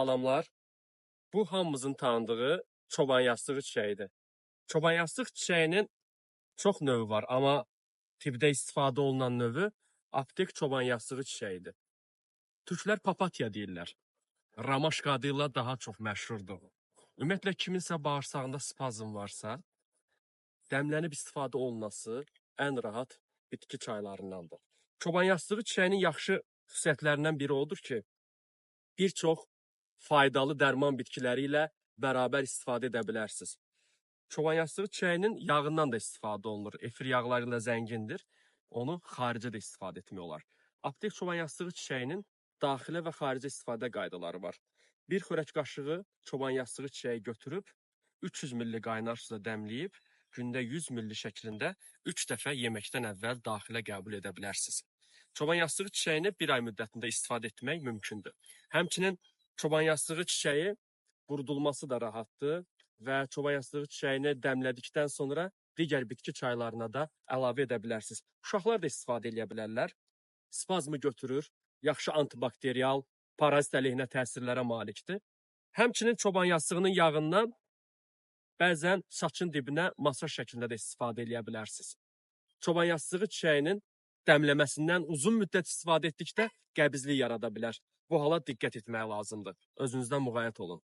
Salamlar. Bu hamımızın tanıdığı çoban yastığı çiçəyidir. Çoban yastıq çiçəyinin çox növü var, amma tibbdə istifadə olunan növü aptek çoban yastığı çiçəyidir. Türklər papatya deyirlər. Ramaşka adıyla daha çox məşhurdur. Ümumiyyətlə kiminsə bağırsağında spazm varsa, dəmlənib istifadə olunması ən rahat bitki çaylarındandır. Çoban yastığı çiçəyinin yaxşı xüsusiyyətlərindən biri odur ki, bir çox faydalı dərman bitkiləri ilə bərabər istifadə edə bilərsiniz. Çoban yastığı çiçəyinin yağından da istifadə olunur. Efir yağları ilə zəngindir. Onu xaricə də istifadə etmək olar. Aptek çoban yastığı çiçəyinin daxilə və xarici istifadə qaydaları var. Bir xörək qaşığı çoban yastığı çiçəyi götürüb 300 ml qaynar suda dəmləyib gündə 100 ml şəklində 3 dəfə yeməkdən əvvəl daxilə qəbul edə bilərsiniz. Çoban yastığı çiçəyini bir ay müddətində istifadə etmək mümkündür. Həmçinin çoban yastığı çiçəyi qurudulması da rahatdır və çoban yastığı çiçəyini dəmlədikdən sonra digər bitki çaylarına da əlavə edə bilərsiniz. Uşaqlar da istifadə edə bilərlər. Spazmı götürür, yaxşı antibakterial, parazit əleyhinə təsirlərə malikdir. Həmçinin çoban yastığının yağından bəzən saçın dibinə masaj şəklində də istifadə edə bilərsiniz. Çoban yastığı çiçəyinin dəmləməsindən uzun müddət istifadə etdikdə qəbizlik yarada bilər. Bu hala diqqət etmək lazımdır. Özünüzdən müğayət olun.